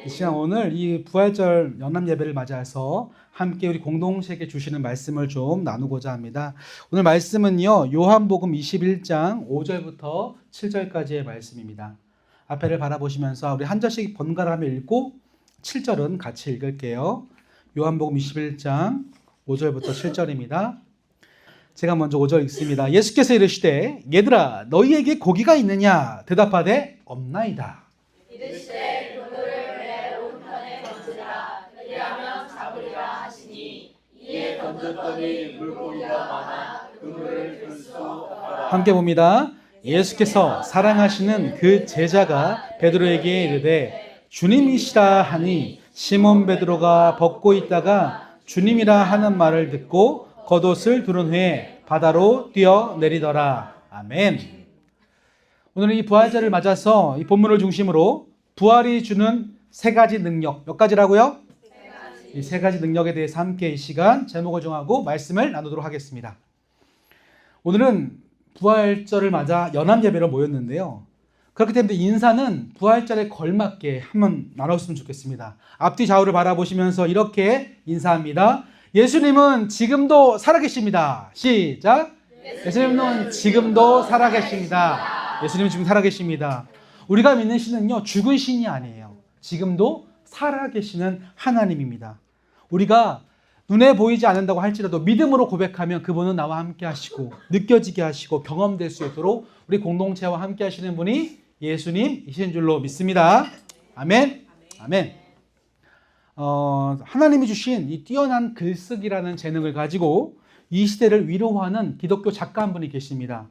이 시간 오늘 이 부활절 연합 예배를 맞아서 함께 우리 공동체에게 주시는 말씀을 좀 나누고자 합니다. 오늘 말씀은요, 요한복음 21장 5절부터 7절까지의 말씀입니다. 앞에를 바라보시면서 우리 한 절씩 번갈아가며 읽고 7절은 같이 읽을게요. 요한복음 21장 5절부터 7절입니다. 제가 먼저 5절 읽습니다. 예수께서 이르시되 얘들아 너희에게 고기가 있느냐 대답하되 없나이다. 이르시되 그물을 내 오른편에 던지라 그리하면 잡으리라 하시니 이에 던졌더니 물고기가 많아 그물을 들 수 없더라. 함께 봅니다. 예수께서 사랑하시는 그 제자가 베드로에게 이르되 주님이시라 하니 시몬 베드로가 벗고 있다가 주님이라 하는 말을 듣고 겉옷을 두른 후에 바다로 뛰어내리더라. 아멘. 오늘은 이 부활절을 맞아서 이 본문을 중심으로 부활이 주는 세 가지 능력, 몇 가지라고요? 이 세 가지 능력에 대해서 함께 이 시간 제목을 정하고 말씀을 나누도록 하겠습니다. 오늘은 부활절을 맞아 연합예배로 모였는데요. 그렇기 때문에 인사는 부활절에 걸맞게 한번 나눴으면 좋겠습니다. 앞뒤 좌우를 바라보시면서 이렇게 인사합니다. 예수님은 지금도 살아계십니다. 시작. 예수님은 지금도 살아계십니다. 예수님은 지금 살아계십니다. 우리가 믿는 신은요, 죽은 신이 아니에요. 지금도 살아계시는 하나님입니다. 우리가 눈에 보이지 않는다고 할지라도 믿음으로 고백하면 그분은 나와 함께 하시고 느껴지게 하시고 경험될 수 있도록 우리 공동체와 함께 하시는 분이 예수님이신 줄로 믿습니다. 아멘. 아멘. 하나님이 주신 이 뛰어난 글쓰기라는 재능을 가지고 이 시대를 위로하는 기독교 작가 한 분이 계십니다.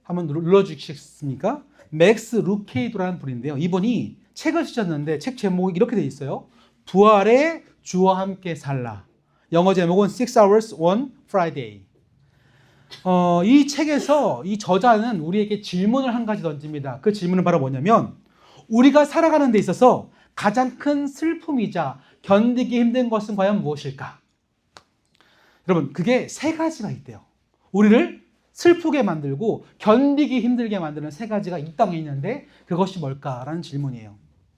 한번 눌러주시겠습니까? 맥스 루케이도라는 분인데요. 이분이 책을 쓰셨는데 책 제목이 이렇게 돼 있어요. 부활의 주와 함께 살라. 영어 제목은 6 Hours on Friday. 이 책에서 이 저자는 우리에게 질문을 한 가지 던집니다. 그 질문은 바로 뭐냐면 우리가 살아가는 데 있어서 가장 큰 슬픔이자 견디기 힘든 것은 과연 무엇일까? 여러분, 그게 세 가지가 있대요. 우리를 슬프게 만들고 견디기 힘들게 만드는 세 가지가 이 땅에 있는데 그것이 뭘까라는 질문이에요.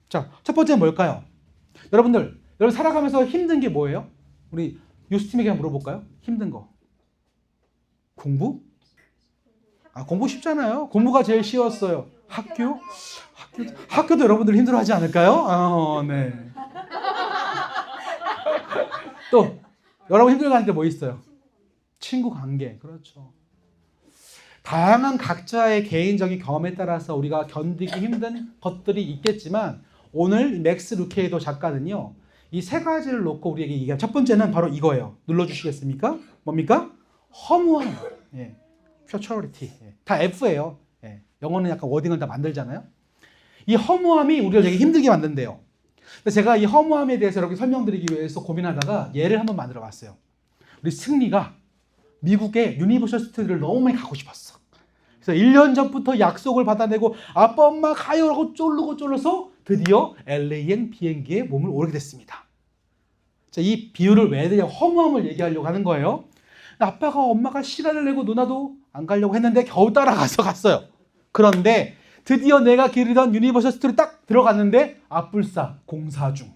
자, 첫 번째는 뭘까요? 여러분 살아가면서 힘든 게 뭐예요? 우리 유스팀에게 물어볼까요? 힘든 거. 공부? 공부 쉽잖아요. 공부가 제일 쉬웠어요. 학교도 여러분들 힘들어하지 않을까요? 네. 또 여러분 힘들어하는 게 뭐 있어요? 친구 관계. 그렇죠. 다양한 각자의 개인적인 경험에 따라서 우리가 견디기 힘든 것들이 있겠지만 오늘 맥스 루케이도 작가는요. 이 세 가지를 놓고 우리에게 얘기한 첫 번째는 바로 이거예요. 눌러주시겠습니까? 뭡니까? 허무함. 예. futurity. 예. 다 F예요. 예. 영어는 약간 워딩을 다 만들잖아요. 이 허무함이 우리를 되게 힘들게 만든대요. 제가 이 허무함에 대해서 이렇게 설명드리기 위해서 고민하다가 예를 한번 만들어 봤어요. 우리 승리가 미국의 유니버셜 스튜디오를 너무 많이 가고 싶었어. 그래서 1년 전부터 약속을 받아내고 아빠 엄마 가요라고 쫄르서 드디어 LA행 비행기에 몸을 오르게 됐습니다. 자, 이 비유를 왜 드냐 허무함을 얘기하려고 하는 거예요. 아빠가 엄마가 시간을 내고 누나도 안 가려고 했는데 겨우 따라가서 갔어요. 그런데 드디어 내가 기르던 유니버설 스토리 딱 들어갔는데 앞불사 공사 중.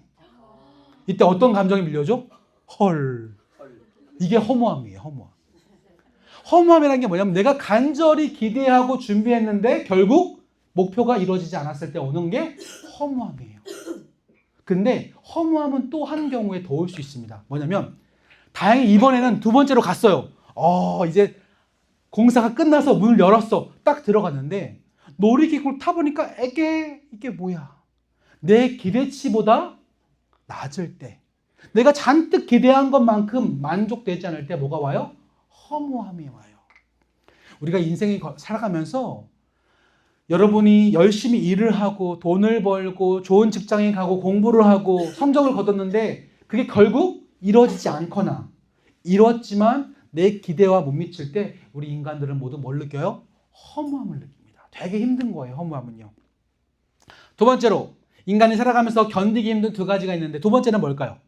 이때 어떤 감정이 밀려죠? 헐. 이게 허무함이에요. 허무함이라는 게 뭐냐면 내가 간절히 기대하고 준비했는데 결국 목표가 이루어지지 않았을 때 오는 게 허무함이에요. 근데 허무함은 또 한 경우에 더 올 수 있습니다. 뭐냐면 다행히 이번에는 두 번째로 갔어요. 이제 공사가 끝나서 문을 열었어. 딱 들어갔는데 놀이기구를 타보니까 이게 뭐야. 내 기대치보다 낮을 때 내가 잔뜩 기대한 것만큼 만족되지 않을 때 뭐가 와요? 허무함이 와요. 우리가 인생을 살아가면서 여러분이 열심히 일을 하고 돈을 벌고 좋은 직장에 가고 공부를 하고 성적을 거뒀는데 그게 결국 이루어지지 않거나 이뤘지만 내 기대와 못 미칠 때 우리 인간들은 모두 뭘 느껴요? 허무함을 느낍니다. 되게 힘든 거예요. 허무함은요. 두 번째로 인간이 살아가면서 견디기 힘든 두 가지가 있는데 두 번째는 뭘까요?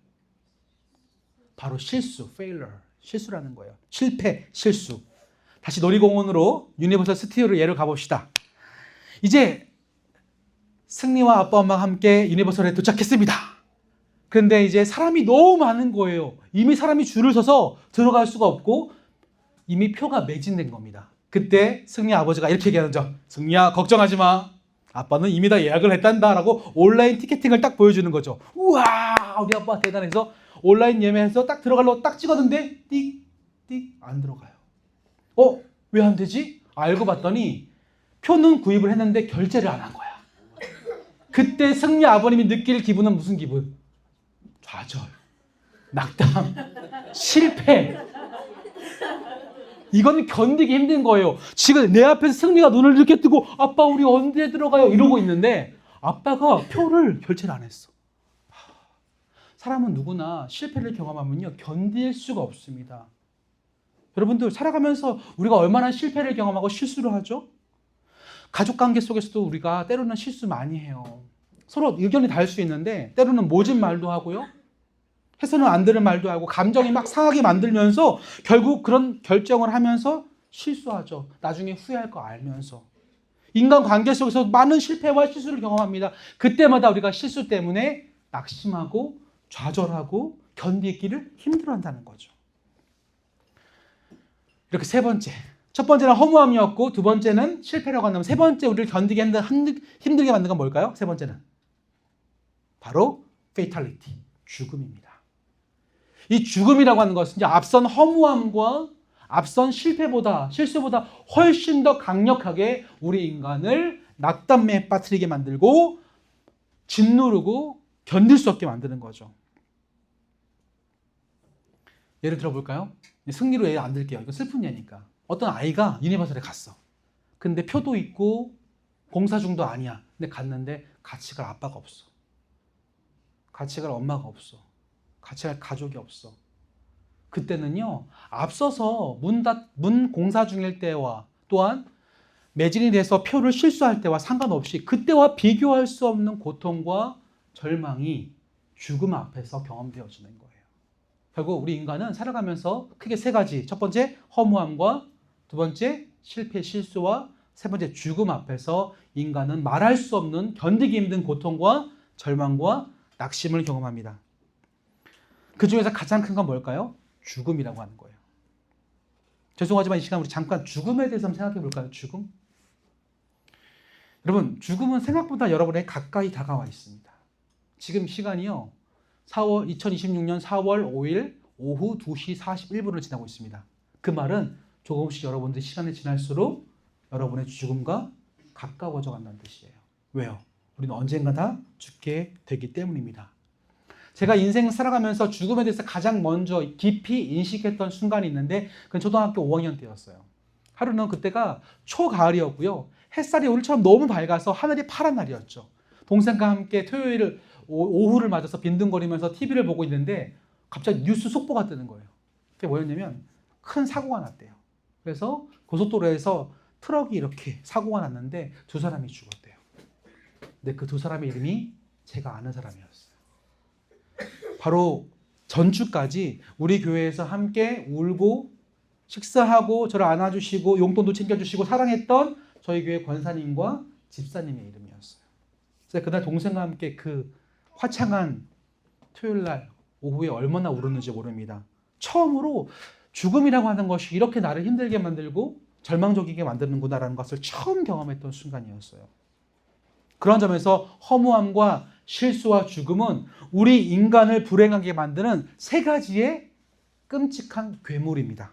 바로 실수, failure, 실수라는 거예요. 실패, 실수. 다시 놀이공원으로 유니버설 스튜디오로 예를 가봅시다. 이제 승리와 아빠 엄마가 함께 유니버설에 도착했습니다. 그런데 이제 사람이 너무 많은 거예요. 이미 사람이 줄을 서서 들어갈 수가 없고 이미 표가 매진된 겁니다. 그때 승리 아버지가 이렇게 얘기하죠. 승리야, 걱정하지 마. 아빠는 이미 다 예약을 했단다 라고 온라인 티켓팅을 딱 보여주는 거죠. 우와, 우리 아빠 대단해서 온라인 예매해서 딱 들어가려고 딱 찍었는데 띡 안 들어가요. 왜 안 되지? 알고 봤더니 표는 구입을 했는데 결제를 안 한 거야. 그때 승리 아버님이 느낄 기분은 무슨 기분? 좌절, 낙담, 실패. 이건 견디기 힘든 거예요. 지금 내 앞에서 승리가 눈을 이렇게 뜨고 아빠 우리 언제 들어가요? 이러고 있는데 아빠가 표를 결제를 안 했어. 사람은 누구나 실패를 경험하면요 견딜 수가 없습니다. 여러분들 살아가면서 우리가 얼마나 실패를 경험하고 실수를 하죠? 가족관계 속에서도 우리가 때로는 실수 많이 해요. 서로 의견이 다를 수 있는데 때로는 모진 말도 하고요. 해서는 안 되는 말도 하고 감정이 막 상하게 만들면서 결국 그런 결정을 하면서 실수하죠. 나중에 후회할 거 알면서. 인간관계 속에서 많은 실패와 실수를 경험합니다. 그때마다 우리가 실수 때문에 낙심하고 좌절하고 견디기를 힘들어한다는 거죠. 이렇게 세 번째. 첫 번째는 허무함이었고 두 번째는 실패라고 한다면 세 번째 우리를 견디게 힘들게 만든 건 뭘까요? 세 번째는 바로 fatality, 죽음입니다. 이 죽음이라고 하는 것은 이제 앞선 허무함과 앞선 실수보다 훨씬 더 강력하게 우리 인간을 낙담에 빠뜨리게 만들고 짓누르고 견딜 수 없게 만드는 거죠. 예를 들어볼까요? 승리로 예를 안 들게요. 이거 슬픈 예니까. 어떤 아이가 유니버설에 갔어. 근데 표도 있고 공사 중도 아니야. 근데 갔는데 같이 갈 아빠가 없어. 같이 갈 엄마가 없어. 같이 갈 가족이 없어. 그때는요, 앞서서 문 공사 중일 때와 또한 매진이 돼서 표를 실수할 때와 상관없이 그때와 비교할 수 없는 고통과 절망이 죽음 앞에서 경험되어지는 거예요. 결국 우리 인간은 살아가면서 크게 세 가지. 첫 번째, 허무함과 두 번째, 실패, 실수와 세 번째, 죽음 앞에서 인간은 말할 수 없는 견디기 힘든 고통과 절망과 낙심을 경험합니다. 그 중에서 가장 큰 건 뭘까요? 죽음이라고 하는 거예요. 죄송하지만 이 시간 우리 잠깐 죽음에 대해서 한번 생각해 볼까요? 죽음? 여러분, 죽음은 생각보다 여러분에게 가까이 다가와 있습니다. 지금 시간이요. 2026년 4월 5일 오후 2시 41분을 지나고 있습니다. 그 말은 조금씩 여러분들이 시간이 지날수록 여러분의 죽음과 가까워져 간다는 뜻이에요. 왜요? 우리는 언젠가 다 죽게 되기 때문입니다. 제가 인생 살아가면서 죽음에 대해서 가장 먼저 깊이 인식했던 순간이 있는데 그건 초등학교 5학년 때였어요. 하루는 그때가 초가을이었고요. 햇살이 오늘처럼 너무 밝아서 하늘이 파란 날이었죠. 동생과 함께 토요일 오후를 맞아서 빈둥거리면서 TV를 보고 있는데 갑자기 뉴스 속보가 뜨는 거예요. 그게 뭐였냐면 큰 사고가 났대요. 그래서 고속도로에서 트럭이 이렇게 사고가 났는데 두 사람이 죽었대요. 근데 그 두 사람의 이름이 제가 아는 사람이었어요. 바로 전주까지 우리 교회에서 함께 울고 식사하고 저를 안아주시고 용돈도 챙겨주시고 사랑했던 저희 교회 권사님과 집사님의 이름이었어요. 그래서 그날 동생과 함께 그 화창한 토요일날 오후에 얼마나 울었는지 모릅니다. 처음으로 죽음이라고 하는 것이 이렇게 나를 힘들게 만들고 절망적이게 만드는구나라는 것을 처음 경험했던 순간이었어요. 그런 점에서 허무함과 실수와 죽음은 우리 인간을 불행하게 만드는 세 가지의 끔찍한 괴물입니다.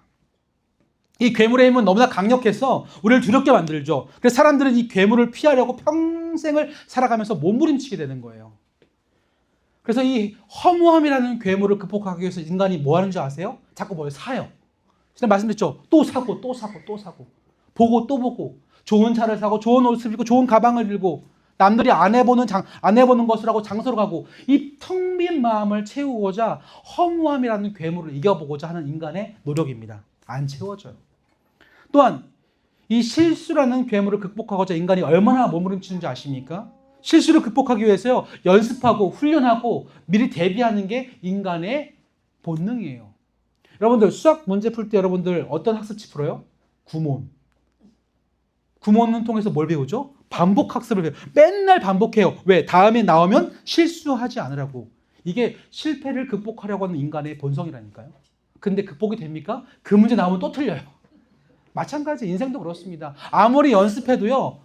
이 괴물의 힘은 너무나 강력해서 우리를 두렵게 만들죠. 그래서 사람들은 이 괴물을 피하려고 평생을 살아가면서 몸부림치게 되는 거예요. 그래서 이 허무함이라는 괴물을 극복하기 위해서 인간이 뭐 하는 줄 아세요? 자꾸 뭘 사요. 제가 말씀드렸죠. 또 사고 또 사고 또 사고 보고 또 보고 좋은 차를 사고 좋은 옷을 입고 좋은 가방을 들고 남들이 안 해보는 것을 하고 장소로 가고 이 텅 빈 마음을 채우고자 허무함이라는 괴물을 이겨보고자 하는 인간의 노력입니다. 안 채워져요. 또한 이 실수라는 괴물을 극복하고자 인간이 얼마나 몸부림치는지 아십니까? 실수를 극복하기 위해서요. 연습하고 훈련하고 미리 대비하는 게 인간의 본능이에요. 여러분들 수학 문제 풀 때 여러분들 어떤 학습지 풀어요? 구몬. 구몬은 통해서 뭘 배우죠? 반복 학습을 배워요. 맨날 반복해요. 왜? 다음에 나오면 실수하지 않으라고. 이게 실패를 극복하려고 하는 인간의 본성이라니까요. 근데 극복이 됩니까? 그 문제 나오면 또 틀려요. 마찬가지 인생도 그렇습니다. 아무리 연습해도요.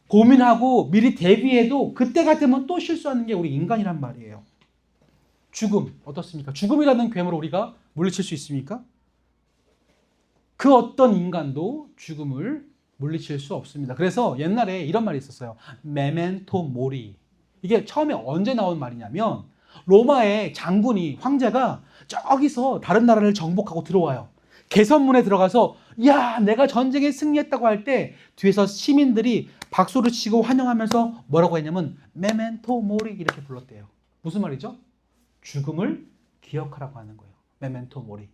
고민하고 미리 대비해도 그때가 되면 또 실수하는 게 우리 인간이란 말이에요. 죽음 어떻습니까? 죽음이라는 괴물을 우리가 물리칠 수 있습니까? 그 어떤 인간도 죽음을 물리칠 수 없습니다. 그래서 옛날에 이런 말이 있었어요. 메멘토 모리. 이게 처음에 언제 나온 말이냐면 로마의 장군이 황제가 저기서 다른 나라를 정복하고 들어와요. 개선문에 들어가서 야 내가 전쟁에 승리했다고 할 때 뒤에서 시민들이 박수를 치고 환영하면서 뭐라고 했냐면 메멘토 모리 이렇게 불렀대요. 무슨 말이죠? 죽음을 기억하라고 하는 거예요. 메멘토 모리.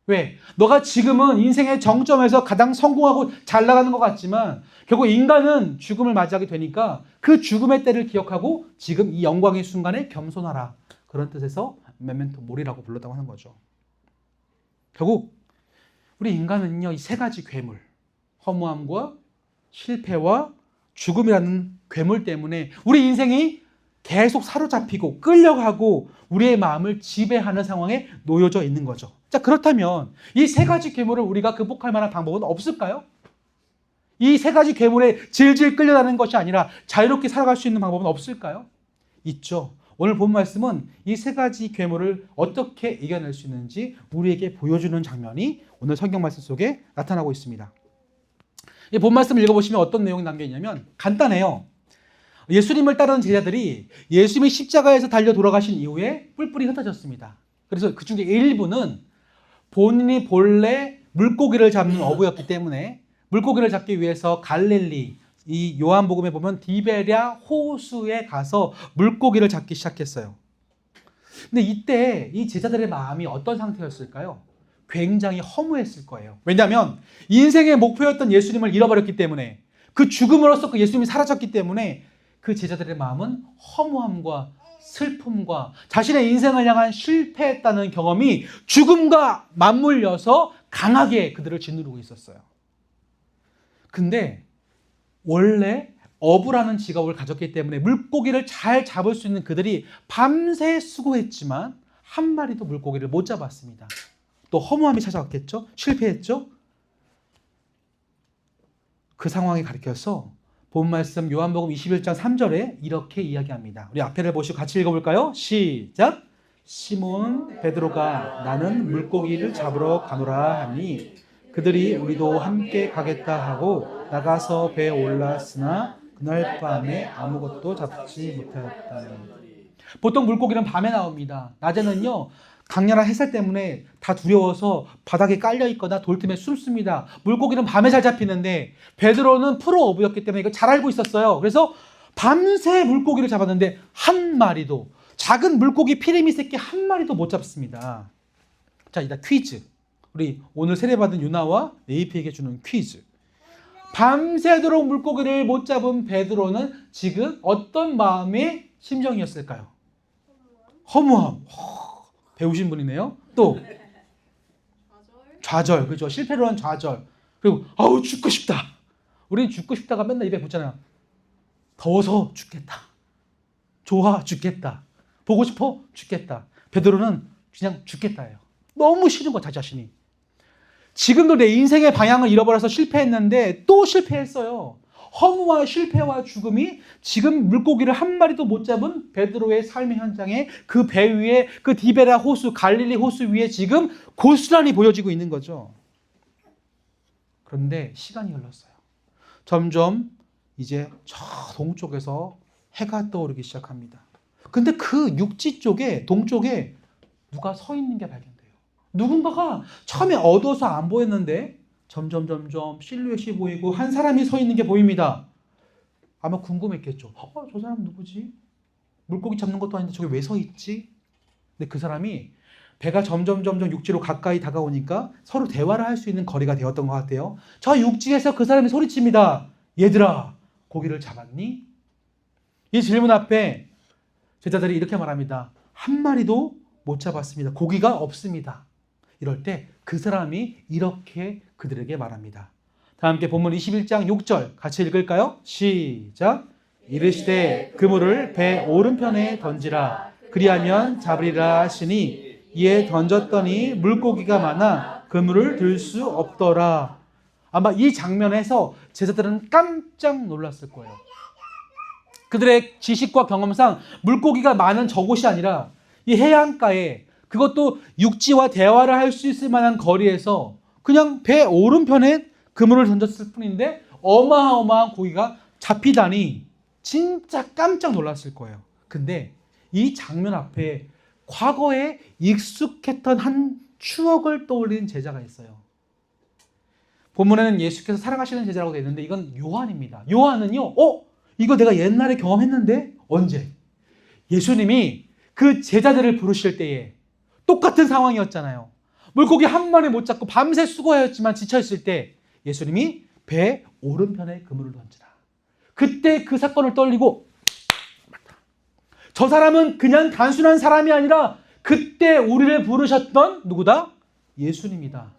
왜? 너가 지금은 인생의 정점에서 가장 성공하고 잘 나가는 것 같지만 결국 인간은 죽음을 맞이하게 되니까 그 죽음의 때를 기억하고 지금 이 영광의 순간에 겸손하라. 그런 뜻에서 메멘토 모리라고 불렀다고 하는 거죠. 결국 우리 인간은요, 이 세 가지 괴물, 허무함과 실패와 죽음이라는 괴물 때문에 우리 인생이 계속 사로잡히고 끌려가고 우리의 마음을 지배하는 상황에 놓여져 있는 거죠. 자, 그렇다면 이 세 가지 괴물을 우리가 극복할 만한 방법은 없을까요? 이 세 가지 괴물에 질질 끌려가는 것이 아니라 자유롭게 살아갈 수 있는 방법은 없을까요? 있죠. 오늘 본 말씀은 이 세 가지 괴물을 어떻게 이겨낼 수 있는지 우리에게 보여주는 장면이 오늘 성경 말씀 속에 나타나고 있습니다. 이 본 말씀 읽어보시면 어떤 내용이 담겨있냐면 간단해요. 예수님을 따르는 제자들이 예수님이 십자가에서 달려 돌아가신 이후에 뿔뿔이 흩어졌습니다. 그래서 그 중에 일부는 본인이 본래 물고기를 잡는 어부였기 때문에 물고기를 잡기 위해서 갈릴리, 이 요한복음에 보면 디베랴 호수에 가서 물고기를 잡기 시작했어요. 근데 이때 이 제자들의 마음이 어떤 상태였을까요? 굉장히 허무했을 거예요. 왜냐하면 인생의 목표였던 예수님을 잃어버렸기 때문에 그 죽음으로써 그 예수님이 사라졌기 때문에 그 제자들의 마음은 허무함과 슬픔과 자신의 인생을 향한 실패했다는 경험이 죽음과 맞물려서 강하게 그들을 짓누르고 있었어요. 근데 원래 어부라는 직업을 가졌기 때문에 물고기를 잘 잡을 수 있는 그들이 밤새 수고했지만 한 마리도 물고기를 못 잡았습니다. 또 허무함이 찾아왔겠죠? 실패했죠? 그 상황이 가리켜서 본 말씀 요한복음 21장 3절에 이렇게 이야기합니다. 우리 앞에를 보시고 같이 읽어볼까요? 시작! 시몬 베드로가 나는 물고기를 잡으러 가노라 하니 그들이 우리도 함께 가겠다 하고 나가서 배에 올랐으나 그날 밤에 아무것도 잡지 못하였다. 보통 물고기는 밤에 나옵니다. 낮에는요 강렬한 햇살 때문에 다 두려워서 바닥에 깔려 있거나 돌틈에 숨습니다. 물고기는 밤에 잘 잡히는데 베드로는 프로 어부였기 때문에 이거 잘 알고 있었어요. 그래서 밤새 물고기를 잡았는데 한 마리도, 작은 물고기 피레미 새끼 한 마리도 못 잡습니다. 자, 이따 퀴즈. 우리 오늘 세례받은 유나와 네이피에게 주는 퀴즈. 밤새도록 물고기를 못 잡은 베드로는 지금 어떤 마음의 심정이었을까요? 허무함. 배우신 분이네요. 또 좌절, 그죠? 실패로 한 좌절. 그리고 아우 죽고 싶다. 우리는 죽고 싶다가 맨날 입에 붙잖아요. 더워서 죽겠다. 좋아 죽겠다. 보고 싶어 죽겠다. 베드로는 그냥 죽겠다예요. 너무 싫은 거 자신이. 지금도 내 인생의 방향을 잃어버려서 실패했는데 또 실패했어요. 허무와 실패와 죽음이 지금 물고기를 한 마리도 못 잡은 베드로의 삶의 현장에 그 배 위에 그 디베라 호수, 갈릴리 호수 위에 지금 고스란히 보여지고 있는 거죠. 그런데 시간이 흘렀어요. 점점 이제 저 동쪽에서 해가 떠오르기 시작합니다. 근데 그 육지 쪽에, 동쪽에 누가 서 있는 게 발견돼요. 누군가가 처음에 어두워서 안 보였는데 점점 실루엣이 보이고 한 사람이 서 있는 게 보입니다. 아마 궁금했겠죠. 저 사람 누구지? 물고기 잡는 것도 아닌데 저기 왜 서 있지? 근데 그 사람이 배가 점점 육지로 가까이 다가오니까 서로 대화를 할 수 있는 거리가 되었던 것 같아요. 저 육지에서 그 사람이 소리칩니다. 얘들아, 고기를 잡았니? 이 질문 앞에 제자들이 이렇게 말합니다. 한 마리도 못 잡았습니다. 고기가 없습니다. 이럴 때 그 사람이 이렇게 그들에게 말합니다. 다 함께 본문 21장 6절 같이 읽을까요? 시작. 이르시되 그물을 배 오른편에 던지라. 그리하면 잡으리라 하시니 이에 던졌더니 물고기가 많아 그물을 들 수 없더라. 아마 이 장면에서 제자들은 깜짝 놀랐을 거예요. 그들의 지식과 경험상 물고기가 많은 저곳이 아니라 이 해안가에, 그것도 육지와 대화를 할 수 있을 만한 거리에서 그냥 배 오른편에 그물을 던졌을 뿐인데 어마어마한 고기가 잡히다니 진짜 깜짝 놀랐을 거예요. 근데 이 장면 앞에 과거에 익숙했던 한 추억을 떠올리는 제자가 있어요. 본문에는 예수께서 사랑하시는 제자라고 되어 있는데 이건 요한입니다. 요한은요, 이거 내가 옛날에 경험했는데? 언제? 예수님이 그 제자들을 부르실 때에 똑같은 상황이었잖아요. 물고기 한 마리 못 잡고 밤새 수고하였지만 지쳐있을 때 예수님이 배 오른편에 그물을 던지라. 그때 그 사건을 떠올리고, 저 사람은 그냥 단순한 사람이 아니라 그때 우리를 부르셨던 누구다? 예수님이다.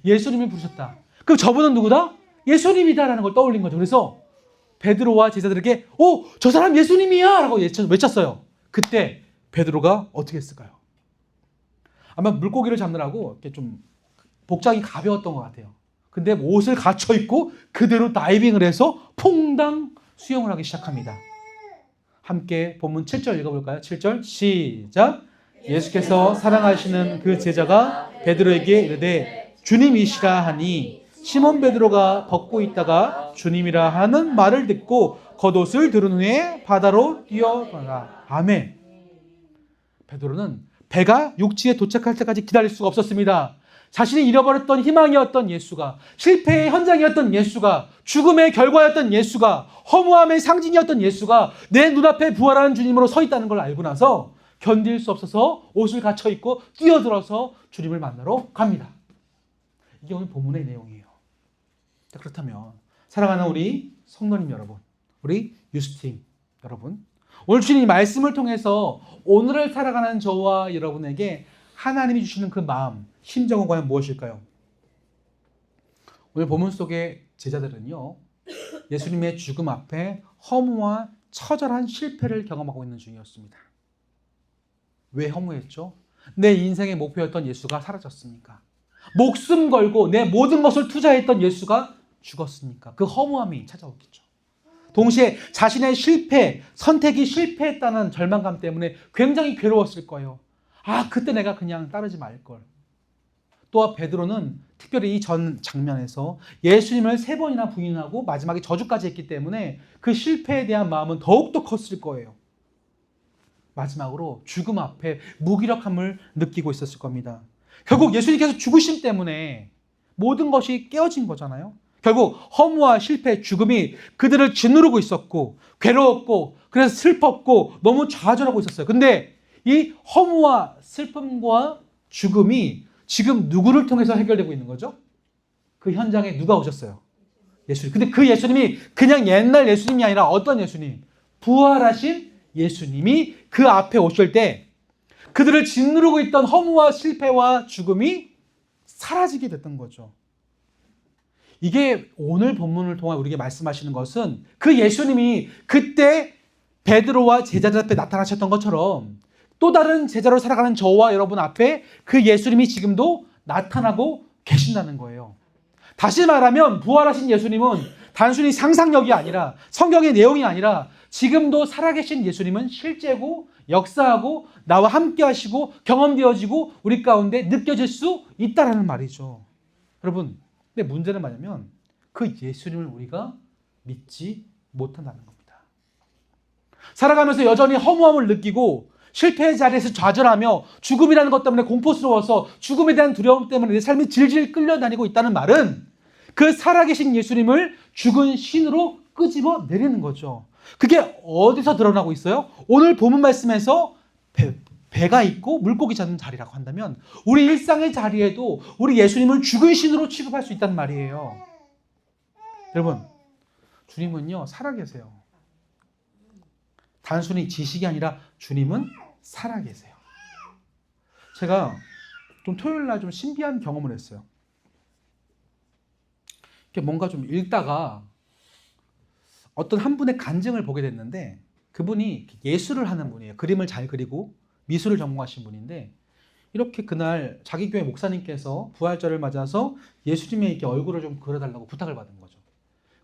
예수님을 부르셨다. 그럼 저분은 누구다? 예수님이다라는 걸 떠올린 거죠. 그래서 베드로와 제자들에게 저 사람 예수님이야! 라고 외쳤어요. 그때 베드로가 어떻게 했을까요? 아마 물고기를 잡느라고 이렇게 좀 복장이 가벼웠던 것 같아요. 근데 옷을 갖춰 입고 그대로 다이빙을 해서 퐁당 수영을 하기 시작합니다. 함께 본문 7절 읽어볼까요? 7절 시작. 예수께서 사랑하시는 그 제자가 베드로에게 이르되 주님이시라 하니 시몬 베드로가 벗고 있다가 주님이라 하는 말을 듣고 겉옷을 들은 후에 바다로 뛰어가라. 아멘. 베드로는 배가 육지에 도착할 때까지 기다릴 수가 없었습니다. 자신이 잃어버렸던 희망이었던 예수가, 실패의 현장이었던 예수가, 죽음의 결과였던 예수가, 허무함의 상징이었던 예수가 내 눈앞에 부활하는 주님으로 서 있다는 걸 알고 나서 견딜 수 없어서 옷을 갖춰 입고 뛰어들어서 주님을 만나러 갑니다. 이게 오늘 본문의 내용이에요. 그렇다면 사랑하는 우리 성도님 여러분, 우리 유스팀 여러분, 오늘 주님 말씀을 통해서 오늘을 살아가는 저와 여러분에게 하나님이 주시는 그 마음, 심정은 과연 무엇일까요? 오늘 본문 속의 제자들은요, 예수님의 죽음 앞에 허무와 처절한 실패를 경험하고 있는 중이었습니다. 왜 허무했죠? 내 인생의 목표였던 예수가 사라졌으니까. 목숨 걸고 내 모든 것을 투자했던 예수가 죽었으니까. 그 허무함이 찾아오겠죠. 동시에 자신의 실패, 선택이 실패했다는 절망감 때문에 굉장히 괴로웠을 거예요. 그때 내가 그냥 따르지 말걸. 또한 베드로는 특별히 이 전 장면에서 예수님을 3번이나 부인하고 마지막에 저주까지 했기 때문에 그 실패에 대한 마음은 더욱더 컸을 거예요. 마지막으로 죽음 앞에 무기력함을 느끼고 있었을 겁니다. 결국 예수님께서 죽으심 때문에 모든 것이 깨어진 거잖아요. 결국 허무와 실패, 죽음이 그들을 짓누르고 있었고 괴로웠고 그래서 슬펐고 너무 좌절하고 있었어요. 근데 이 허무와 슬픔과 죽음이 지금 누구를 통해서 해결되고 있는 거죠? 그 현장에 누가 오셨어요? 예수님. 근데 그 예수님이 그냥 옛날 예수님이 아니라 어떤 예수님? 부활하신 예수님이 그 앞에 오실 때 그들을 짓누르고 있던 허무와 실패와 죽음이 사라지게 됐던 거죠. 이게 오늘 본문을 통해 우리에게 말씀하시는 것은 그 예수님이 그때 베드로와 제자들 앞에 나타나셨던 것처럼 또 다른 제자로 살아가는 저와 여러분 앞에 그 예수님이 지금도 나타나고 계신다는 거예요. 다시 말하면 부활하신 예수님은 단순히 상상력이 아니라 성경의 내용이 아니라 지금도 살아계신 예수님은 실제고 역사하고 나와 함께 하시고 경험되어지고 우리 가운데 느껴질 수 있다는 말이죠. 여러분, 근데 문제는 뭐냐면 그 예수님을 우리가 믿지 못한다는 겁니다. 살아가면서 여전히 허무함을 느끼고 실패의 자리에서 좌절하며 죽음이라는 것 때문에 공포스러워서 죽음에 대한 두려움 때문에 내 삶이 질질 끌려다니고 있다는 말은 그 살아계신 예수님을 죽은 신으로 끄집어 내리는 거죠. 그게 어디서 드러나고 있어요? 오늘 본문 말씀에서 배가 있고 물고기 잡는 자리라고 한다면 우리 일상의 자리에도 우리 예수님을 죽은 신으로 취급할 수 있다는 말이에요. 여러분, 주님은요 살아계세요. 단순히 지식이 아니라 주님은 살아계세요. 제가 좀 토요일 날 좀 신비한 경험을 했어요. 뭔가 좀 읽다가 어떤 한 분의 간증을 보게 됐는데 그분이 예술을 하는 분이에요. 그림을 잘 그리고 미술을 전공하신 분인데 이렇게 그날 자기 교회 목사님께서 부활절을 맞아서 예수님의 이렇게 얼굴을 좀 그려달라고 부탁을 받은 거죠.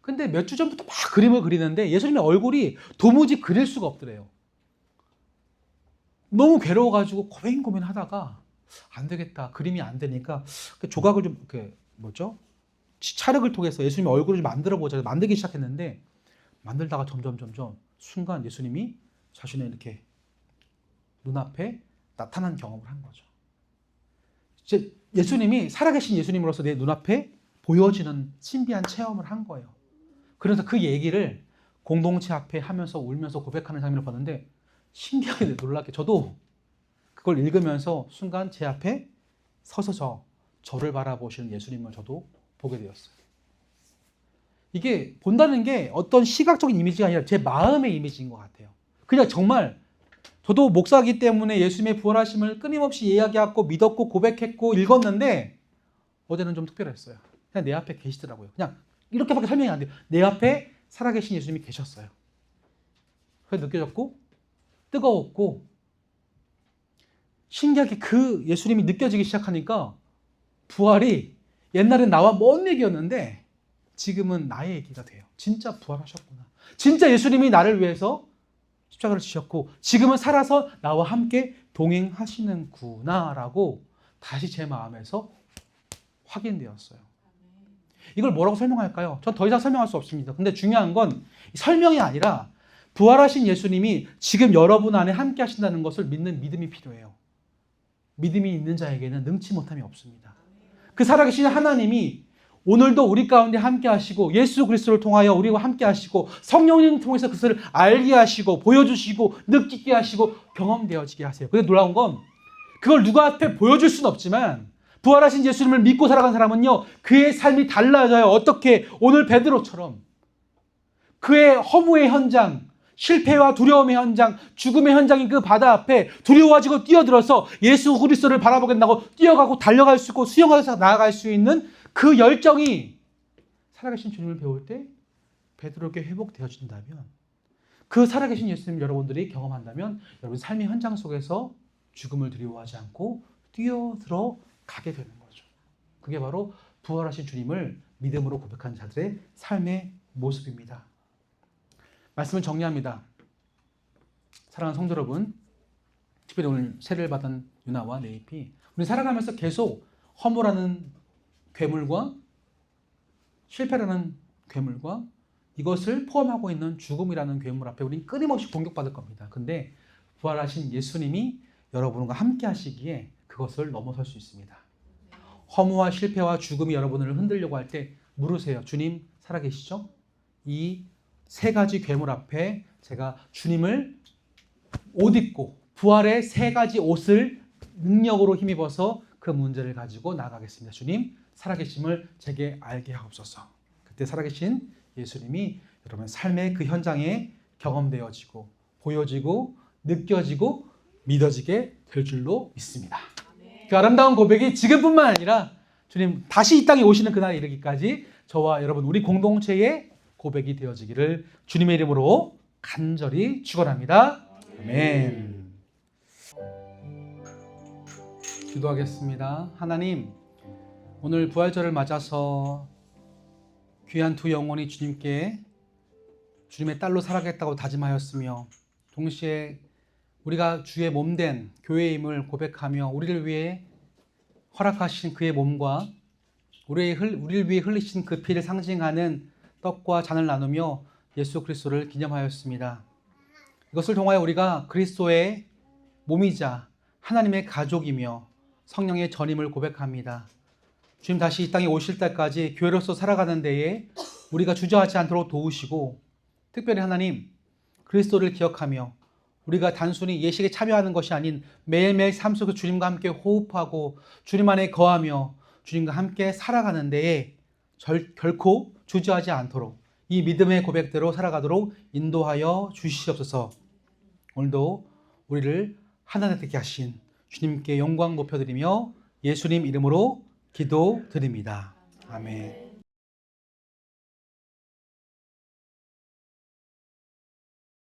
근데 몇 주 전부터 막 그림을 그리는데 예수님의 얼굴이 도무지 그릴 수가 없더래요. 너무 괴로워가지고 고민하다가 안 되겠다. 그림이 안 되니까 조각을 좀 찰흙을 통해서 예수님의 얼굴을 좀 만들어보자. 만들기 시작했는데 만들다가 점점 순간 예수님이 자신의 이렇게 눈앞에 나타난 경험을 한 거죠. 이제 예수님이 살아계신 예수님으로서 내 눈앞에 보여지는 신비한 체험을 한 거예요. 그래서 그 얘기를 공동체 앞에 하면서 울면서 고백하는 장면을 봤는데 신기하게 놀랍게 저도 그걸 읽으면서 순간 제 앞에 서서 저를 바라보시는 예수님을 저도 보게 되었어요. 이게 본다는 게 어떤 시각적인 이미지가 아니라 제 마음의 이미지인 것 같아요. 그냥 정말 저도 목사이기 때문에 예수님의 부활하심을 끊임없이 이야기하고 믿었고 고백했고 읽었는데 어제는 좀 특별했어요. 그냥 내 앞에 계시더라고요. 그냥 이렇게밖에 설명이 안 돼요. 내 앞에 살아계신 예수님이 계셨어요. 그래서 느껴졌고 뜨거웠고 신기하게 그 예수님이 느껴지기 시작하니까 부활이 옛날엔 나와 먼 얘기였는데 지금은 나의 얘기가 돼요. 진짜 부활하셨구나. 진짜 예수님이 나를 위해서 십자가를 지셨고 지금은 살아서 나와 함께 동행하시는구나라고 다시 제 마음에서 확인되었어요. 이걸 뭐라고 설명할까요? 전 더 이상 설명할 수 없습니다. 근데 중요한 건 설명이 아니라 부활하신 예수님이 지금 여러분 안에 함께 하신다는 것을 믿는 믿음이 필요해요. 믿음이 있는 자에게는 능치 못함이 없습니다. 그 살아계신 하나님이 오늘도 우리 가운데 함께 하시고 예수 그리스도를 통하여 우리와 함께 하시고 성령님 통해서 그것을 알게 하시고 보여주시고 느끼게 하시고 경험되어지게 하세요. 근데 놀라운 건 그걸 누가 앞에 보여줄 수는 없지만 부활하신 예수님을 믿고 살아간 사람은요 그의 삶이 달라져요. 어떻게? 오늘 베드로처럼 그의 허무의 현장, 실패와 두려움의 현장, 죽음의 현장인 그 바다 앞에 두려워지고 뛰어들어서 예수 그리스도를 바라보겠다고 뛰어가고 달려갈 수 있고 수영해서 나아갈 수 있는 그 열정이 살아계신 주님을 배울 때 베드로에게 회복되어진다면 그 살아계신 예수님 여러분들이 경험한다면 여러분 삶의 현장 속에서 죽음을 두려워하지 않고 뛰어들어 가게 되는 거죠. 그게 바로 부활하신 주님을 믿음으로 고백한 자들의 삶의 모습입니다. 말씀을 정리합니다. 사랑하는 성도 여러분, 특별히 오늘 세례를 받은 유나와 네이피 우리 살아가면서 계속 허무라는 괴물과 실패라는 괴물과 이것을 포함하고 있는 죽음이라는 괴물 앞에 우리는 끊임없이 공격받을 겁니다. 근데 부활하신 예수님이 여러분과 함께 하시기에 그것을 넘어설 수 있습니다. 허무와 실패와 죽음이 여러분을 흔들려고 할 때 물으세요. 주님 살아계시죠? 이 세 가지 괴물 앞에 제가 주님을 옷 입고 부활의 세 가지 옷을 능력으로 힘입어서 그 문제를 가지고 나가겠습니다. 주님 살아계심을 제게 알게 하옵소서. 그때 살아계신 예수님이 여러분 삶의 그 현장에 경험되어지고 보여지고 느껴지고 믿어지게 될 줄로 믿습니다. 그 아름다운 고백이 지금뿐만 아니라 주님 다시 이 땅에 오시는 그날에 이르기까지 저와 여러분 우리 공동체의 고백이 되어지기를 주님의 이름으로 간절히 축원합니다. 아멘. 기도하겠습니다. 하나님, 오늘 부활절을 맞아서 귀한 두 영혼이 주님께 주님의 딸로 살아가겠다고 다짐하였으며 동시에 우리가 주의 몸된 교회임을 고백하며 우리를 위해 허락하신 그의 몸과 우리를 위해 흘리신 그 피를 상징하는 떡과 잔을 나누며 예수 그리스도를 기념하였습니다. 이것을 통하여 우리가 그리스도의 몸이자 하나님의 가족이며 성령의 전임을 고백합니다. 주님 다시 이 땅에 오실 때까지 교회로서 살아가는 데에 우리가 주저하지 않도록 도우시고 특별히 하나님 그리스도를 기억하며 우리가 단순히 예식에 참여하는 것이 아닌 매일매일 삶 속에 주님과 함께 호흡하고 주님 안에 거하며 주님과 함께 살아가는 데에 결코 주저하지 않도록 이 믿음의 고백대로 살아가도록 인도하여 주시옵소서. 오늘도 우리를 하나 되게 하신 주님께 영광 높여드리며 예수님 이름으로 기도드립니다. 아멘.